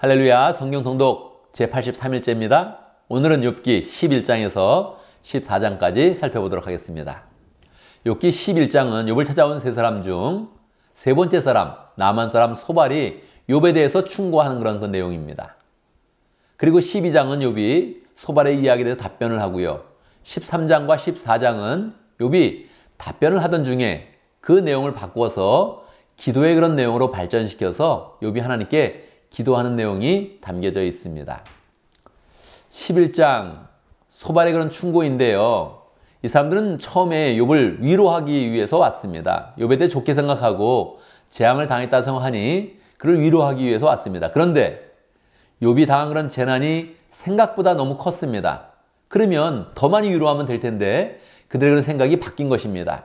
할렐루야, 성경 통독 제83일째입니다. 오늘은 욥기 11장에서 14장까지 살펴보도록 하겠습니다. 욥기 11장은 욥을 찾아온 세 사람 중 세 번째 사람, 나만 사람 소발이 욥에 대해서 충고하는 그런 내용입니다. 그리고 12장은 욥이 소발의 이야기에 대해서 답변을 하고요. 13장과 14장은 욥이 답변을 하던 중에 그 내용을 바꿔서 기도의 그런 내용으로 발전시켜서 욥이 하나님께 기도하는 내용이 담겨져 있습니다. 11장 소발의 그런 충고인데요. 이 사람들은 처음에 욥을 위로하기 위해서 왔습니다. 욥에 대해 좋게 생각하고 재앙을 당했다 생각하니 그를 위로하기 위해서 왔습니다. 그런데 욥이 당한 그런 재난이 생각보다 너무 컸습니다. 그러면 더 많이 위로하면 될 텐데 그들의 그런 생각이 바뀐 것입니다.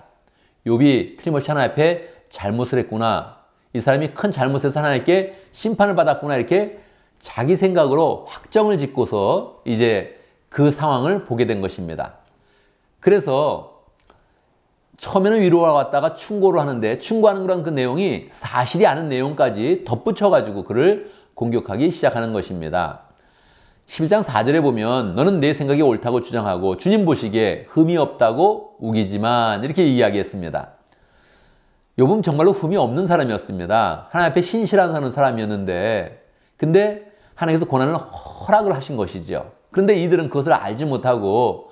욥이 틀림없이 하나님 앞에 잘못을 했구나. 이 사람이 큰 잘못에서 하나님께 심판을 받았구나. 이렇게 자기 생각으로 확정을 짓고서 이제 그 상황을 보게 된 것입니다. 그래서 처음에는 위로하러 왔다가 충고를 하는데 충고하는 그런 그 내용이 사실이 아닌 내용까지 덧붙여가지고 그를 공격하기 시작하는 것입니다. 11장 4절에 보면 너는 내 생각이 옳다고 주장하고 주님 보시기에 흠이 없다고 우기지만 이렇게 이야기했습니다. 욥은 정말로 흠이 없는 사람이었습니다. 하나님 앞에 신실한 사람이었는데 근데 하나님께서 고난을 허락을 하신 것이죠. 그런데 이들은 그것을 알지 못하고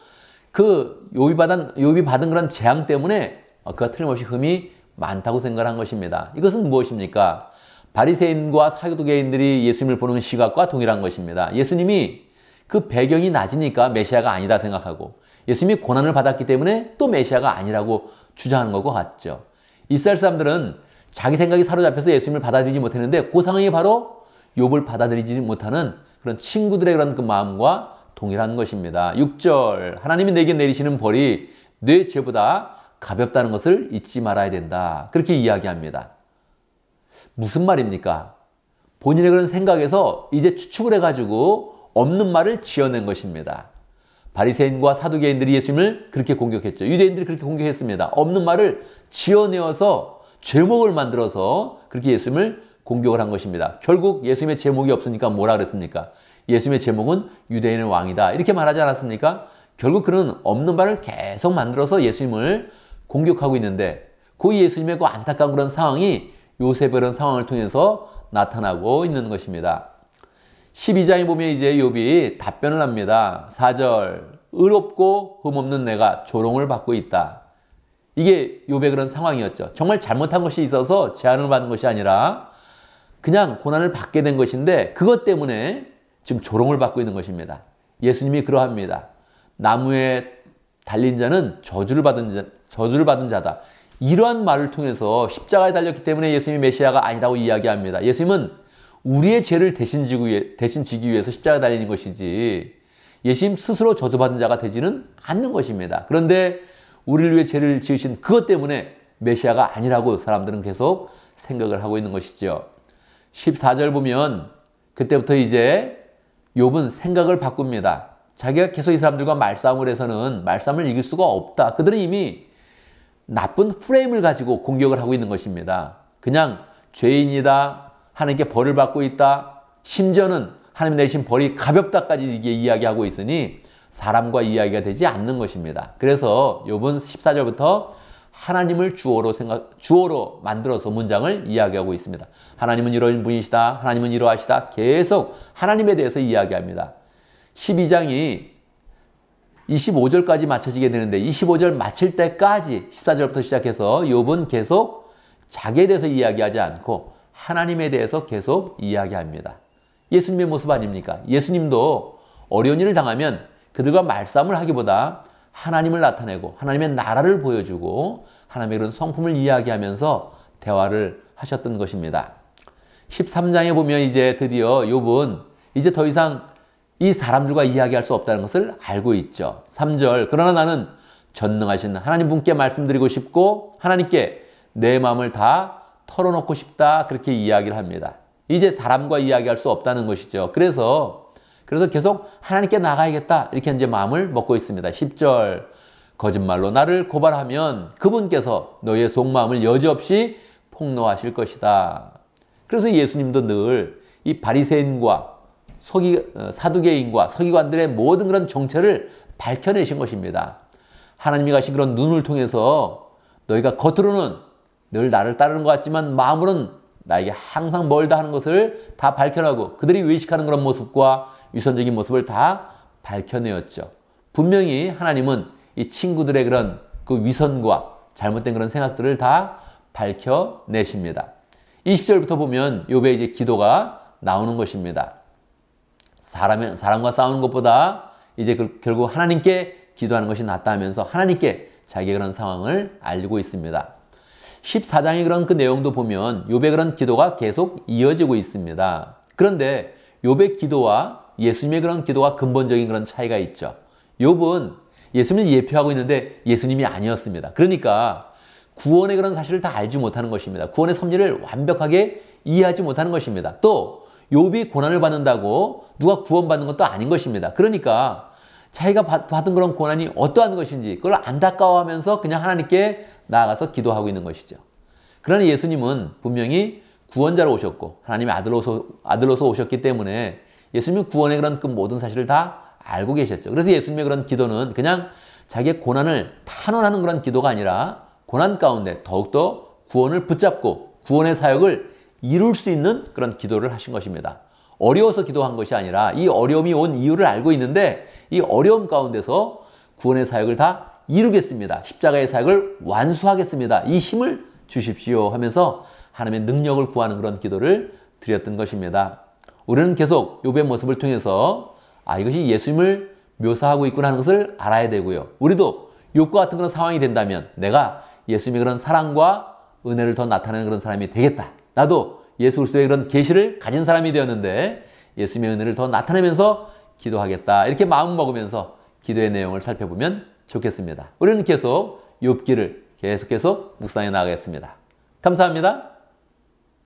그 욥이 받은 그런 재앙 때문에 그가 틀림없이 흠이 많다고 생각한 것입니다. 이것은 무엇입니까? 바리새인과 사두개인들이 예수님을 보는 시각과 동일한 것입니다. 예수님이 그 배경이 낮으니까 메시아가 아니다 생각하고 예수님이 고난을 받았기 때문에 또 메시아가 아니라고 주장하는 것과 같죠. 이스라엘 사람들은 자기 생각이 사로잡혀서 예수님을 받아들이지 못했는데 그 상황이 바로 욥을 받아들이지 못하는 그런 친구들의 그런 그 마음과 동일한 것입니다. 6절 하나님이 내게 내리시는 벌이 내 죄보다 가볍다는 것을 잊지 말아야 된다. 그렇게 이야기합니다. 무슨 말입니까? 본인의 그런 생각에서 이제 추측을 해가지고 없는 말을 지어낸 것입니다. 바리새인과 사두개인들이 예수님을 그렇게 공격했죠. 유대인들이 그렇게 공격했습니다. 없는 말을 지어내어서 제목을 만들어서 그렇게 예수님을 공격을 한 것입니다. 결국 예수님의 제목이 없으니까 뭐라 그랬습니까? 예수님의 제목은 유대인의 왕이다. 이렇게 말하지 않았습니까? 결국 그는 없는 말을 계속 만들어서 예수님을 공격하고 있는데 그 예수님의 그 안타까운 그런 상황이 요셉의 그런 상황을 통해서 나타나고 있는 것입니다. 12장에 보면 이제 욥이 답변을 합니다. 4절 의롭고 흠없는 내가 조롱을 받고 있다. 이게 욥의 그런 상황이었죠. 정말 잘못한 것이 있어서 재앙을 받은 것이 아니라 그냥 고난을 받게 된 것인데 그것 때문에 지금 조롱을 받고 있는 것입니다. 예수님이 그러합니다. 나무에 달린 자는 저주를 받은 자다. 이러한 말을 통해서 십자가에 달렸기 때문에 예수님이 메시아가 아니라고 이야기합니다. 예수님은 우리의 죄를 대신 지기 위해서 십자가에 달리는 것이지 예수님 스스로 저주받은 자가 되지는 않는 것입니다. 그런데 우리를 위해 죄를 지으신 그것 때문에 메시아가 아니라고 사람들은 계속 생각을 하고 있는 것이죠. 14절 보면 그때부터 이제 욥은 생각을 바꿉니다. 자기가 계속 이 사람들과 말싸움을 해서는 말싸움을 이길 수가 없다. 그들은 이미 나쁜 프레임을 가지고 공격을 하고 있는 것입니다. 그냥 죄인이다. 하나님께 벌을 받고 있다. 심지어는 하나님 내신 벌이 가볍다까지 이게 이야기하고 있으니 사람과 이야기가 되지 않는 것입니다. 그래서 욥은 14절부터 하나님을 주어로 만들어서 문장을 이야기하고 있습니다. 하나님은 이런 분이시다. 하나님은 이러하시다. 계속 하나님에 대해서 이야기합니다. 12장이 25절까지 맞춰지게 되는데 25절 마칠 때까지 14절부터 시작해서 욥은 계속 자기에 대해서 이야기하지 않고 하나님에 대해서 계속 이야기합니다. 예수님의 모습 아닙니까? 예수님도 어려운 일을 당하면 그들과 말싸움을 하기보다 하나님을 나타내고 하나님의 나라를 보여주고 하나님의 그런 성품을 이야기하면서 대화를 하셨던 것입니다. 13장에 보면 이제 드디어 욥은 이제 더 이상 이 사람들과 이야기할 수 없다는 것을 알고 있죠. 3절 그러나 나는 전능하신 하나님 분께 말씀드리고 싶고 하나님께 내 마음을 다 털어놓고 싶다. 그렇게 이야기를 합니다. 이제 사람과 이야기할 수 없다는 것이죠. 그래서 계속 하나님께 나가야겠다. 이렇게 이제 마음을 먹고 있습니다. 10절 거짓말로 나를 고발하면 그분께서 너의 속마음을 여지없이 폭로하실 것이다. 그래서 예수님도 늘 이 바리새인과 사두개인과 서기관들의 모든 그런 정체를 밝혀내신 것입니다. 하나님이 가신 그런 눈을 통해서 너희가 겉으로는 늘 나를 따르는 것 같지만 마음으로는 나에게 항상 멀다 하는 것을 다 밝혀내고 그들이 외식하는 그런 모습과 위선적인 모습을 다 밝혀내었죠. 분명히 하나님은 이 친구들의 그런 그 위선과 잘못된 그런 생각들을 다 밝혀내십니다. 20절부터 보면 욥의 이제 기도가 나오는 것입니다. 사람과 싸우는 것보다 이제 결국 하나님께 기도하는 것이 낫다 하면서 하나님께 자기의 그런 상황을 알리고 있습니다. 14장의 그런 그 내용도 보면 욥의 그런 기도가 계속 이어지고 있습니다. 그런데 욥의 기도와 예수님의 그런 기도가 근본적인 그런 차이가 있죠. 욥은 예수님을 예표하고 있는데 예수님이 아니었습니다. 그러니까 구원의 그런 사실을 다 알지 못하는 것입니다. 구원의 섭리를 완벽하게 이해하지 못하는 것입니다. 또 욥이 고난을 받는다고 누가 구원받는 것도 아닌 것입니다. 그러니까 자기가 받은 그런 고난이 어떠한 것인지 그걸 안타까워하면서 그냥 하나님께 나아가서 기도하고 있는 것이죠. 그러나 예수님은 분명히 구원자로 오셨고 하나님의 아들로서 오셨기 때문에 예수님은 구원의 그런 그 모든 사실을 다 알고 계셨죠. 그래서 예수님의 그런 기도는 그냥 자기의 고난을 탄원하는 그런 기도가 아니라 고난 가운데 더욱더 구원을 붙잡고 구원의 사역을 이룰 수 있는 그런 기도를 하신 것입니다. 어려워서 기도한 것이 아니라 이 어려움이 온 이유를 알고 있는데 이 어려움 가운데서 구원의 사역을 다 이루겠습니다. 십자가의 사역을 완수하겠습니다. 이 힘을 주십시오 하면서 하나님의 능력을 구하는 그런 기도를 드렸던 것입니다. 우리는 계속 욥의 모습을 통해서 이것이 예수님을 묘사하고 있구나 하는 것을 알아야 되고요. 우리도 욥과 같은 그런 상황이 된다면 내가 예수님의 그런 사랑과 은혜를 더 나타내는 그런 사람이 되겠다. 나도 예수 그리스도의 그런 계시를 가진 사람이 되었는데 예수님의 은혜를 더 나타내면서 기도하겠다. 이렇게 마음 먹으면서 기도의 내용을 살펴보면 좋겠습니다. 우리는 계속 욥기를 계속 묵상해 나가겠습니다. 감사합니다.